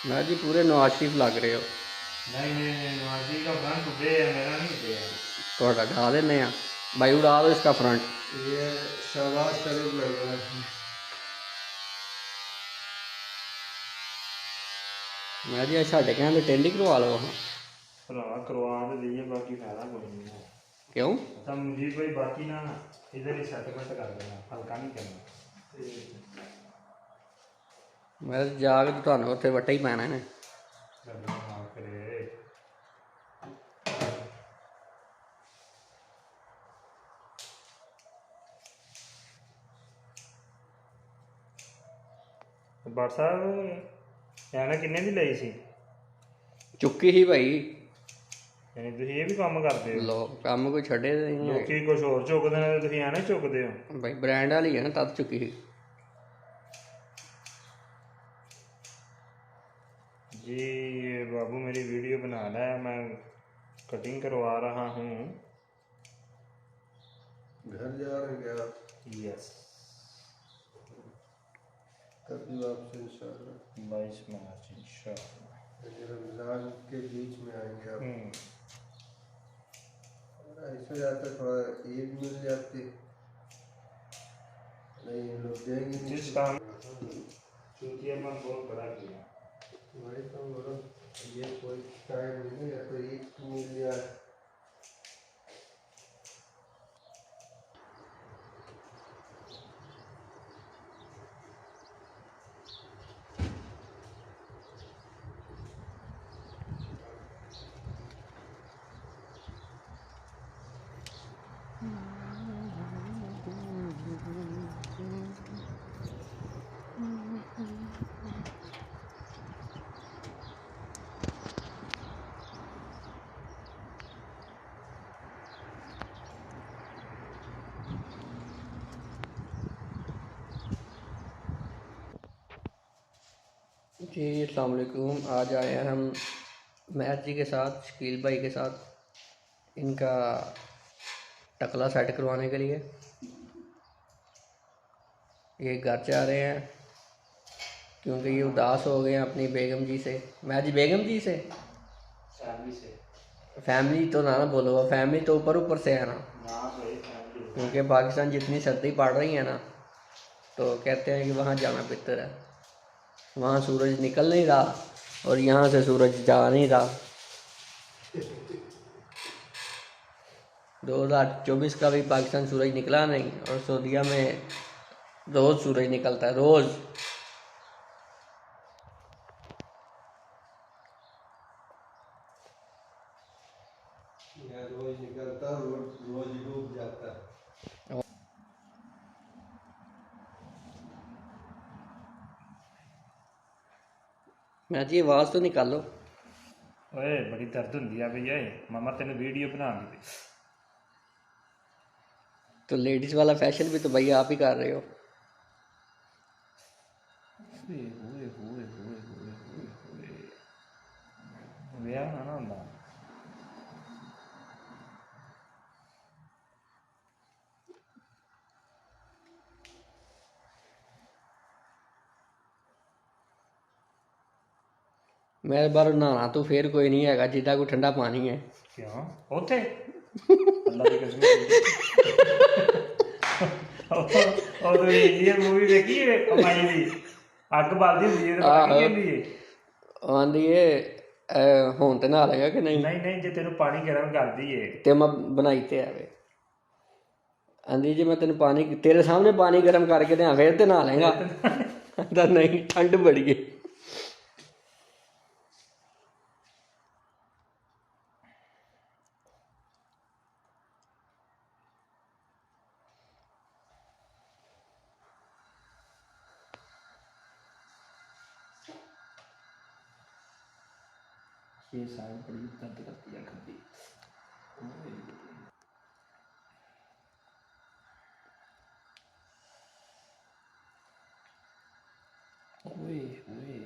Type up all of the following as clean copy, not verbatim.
मैं जी पूरे नवाज शरीफ लग रहे हो। नहीं नहीं नहीं, नवाजी का फ्रंट उठे है, मेरा नहीं उठे है। थोड़ा ढा देने भाई, उड़ा दो इसका फ्रंट। ये शहबाज शरीफ लग रहा है। मैं जी साढ़े कहते टेंडी करवा लो। भरा करवा तो दीजिए, बाकी फायदा कोई नहीं है। क्यों? अच्छा मुझे कोई बाकी ना इधर ही सेटलमेंट कर देना, हल्का नहीं करना। मैं जाके तो ਤੁਹਾਨੂੰ ਉੱਥੇ ਵੱਟਾ ਹੀ ਪੈਣਾ ਨੇ। रब ना करे। बट साहब एना किन्ने दी ਲਈ ਸੀ? ਚੁੱਕੀ ਸੀ ਭਾਈ। ਯਾਨੀ ਤੁਸੀਂ ਇਹ ਵੀ ਕੰਮ ਕਰਦੇ ਹੋ? ਲੋ ਕੰਮ ਕੋਈ ਛੱਡੇ ਨਹੀਂ ਹੈ। ਲੋਕੀ ਕੁਝ ਹੋਰ ਚੁੱਕਦੇ ਨੇ, ਤੁਸੀਂ ਐਵੇਂ ਚੁੱਕਦੇ ਹੋ? ਭਾਈ ਬ੍ਰਾਂਡ ਵਾਲੀ ਹੈ ਨਾ, ਤਦ ਚੁੱਕੀ ਸੀ। जी ये बाबू मेरी वीडियो बना रहा है, मैं कटिंग करवा रहा हूँ। घर जा रहे हैं क्या? यस, कभी वापस इंशाल्लाह 22 मार्च इंशाल्लाह। ये रमजान के बीच में आएंगे आप। ऐसा जाता थोड़ा ईद मिल जाती, नहीं ये लोग देंगे नहीं। जिस काम चूतिया मन बहुत बड़ा किया। वही तो बोलो, ये कोई टाइम नहीं है, या तो ईद मिल जाए। जी अस्सलाम वालेकुम। आज आए हैं हम महर जी के साथ, शकील भाई के साथ इनका टकला सेट करवाने के लिए। ये घर से आ रहे हैं क्योंकि ये उदास हो गए हैं अपनी बेगम जी से। महर जी बेगम जी से, फैमिली तो ना बोलो, फैमिली तो ऊपर ऊपर से है ना, क्योंकि पाकिस्तान जितनी सर्दी पड़ रही है ना, तो कहते हैं कि वहाँ जाना बेहतर है। वहाँ सूरज निकल नहीं रहा और यहाँ से सूरज जा नहीं रहा। 2024 का भी पाकिस्तान सूरज निकला नहीं, और सऊदीया में रोज़ सूरज निकलता है, रोज़। रोज निकलता, रोज रोज डूब जाता। मैं जी आवाज़ तो निकालो। ओए बड़ी दर्द होंगी है भैया, मामा तेन वीडियो बना दी। तो लेडीज़ वाला फैशन भी तो भैया आप ही कर रहे हो। ਵਿਆਹ ਨਾ ਹੁੰਦਾ। मेरे बार नहाना तो फिर कोई नहीं है जिदा कोई ठंडा पानी है। क्यों ਉੱਥੇ ਅੱਲਾ ਦੀ ਕਸਮ। ਉਹ ਤੁਸੀਂ ਇੰਡੀਅਨ ਮੂਵੀ ਦੇਖੀ ਹੈ ਕਮਾਈ ਦੀ, ਅੱਗ ਬਲਦੀ ਹੁੰਦੀ ਹੈ ਤਾਂ ਕੀ ਹੁੰਦੀ ਹੈ? ਆਂਦੀ ਏ ਹੁਣ ਤੇ ਨਹਾ ਲੇਗਾ ਕਿ ਨਹੀਂ? ਨਹੀਂ ਨਹੀਂ, ਜੇ ਤੈਨੂੰ ਪਾਣੀ ਗਰਮ ਕਰਦੀ ਏ ਤੇ ਮੈਂ ਬਣਾਈ ਤੇ ਆਵੇ। ਆਂਦੀ ਜੇ ਮੈਂ ਤੈਨੂੰ ਪਾਣੀ तेरे सामने पानी गर्म करके दें फिर तो नहा लेगा। आंदा नहीं, ठंड बड़ी है। ये साइड बड़ी दर्द करती है खब्बी। ओए ओए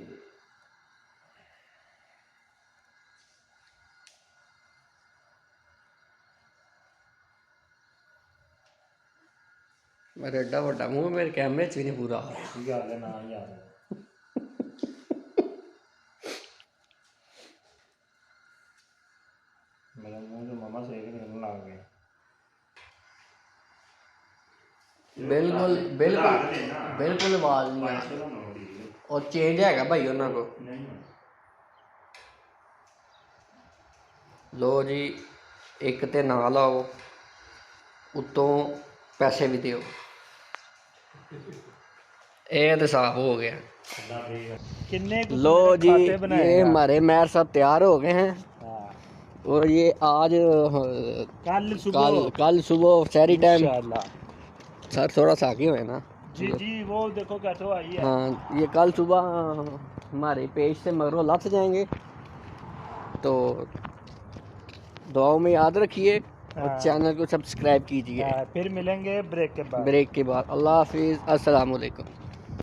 मेरा एड्डा वड्डा मूँह मेरे कैमरे च भी नहीं पूरा। की गल है ना यार। ਬਿਲਕੁਲ ਬਿਲਕੁਲ ਬਿਲकुल ਆਵਾਜ਼ ਨਹੀਂ ਆ ਉਹ ਚੇਂਜ ਹੈਗਾ ਭਾਈ ਉਹਨਾਂ ਕੋ ਲੋ ਜੀ ਇੱਕ ਤੇ ਨਾ ਲਾਓ ਉਤੋਂ ਪੈਸੇ ਵੀ ਦਿਓ ਇਹ तो साफ हो गया। लो जी ये हमारे मेयर साहब तैयार हो गए हैं और ये आज कल सुबह शहरी टाइम सर थोड़ा सा आगे हुए ना जी वो देखो कैसे आई है। हाँ ये कल सुबह हमारे पेज से मगरों लथ जाएंगे तो दुआओं में याद रखिए और चैनल को सब्सक्राइब कीजिए। फिर मिलेंगे ब्रेक के बाद। अल्लाह हाफिज़ अस्सलाम वालेकुम।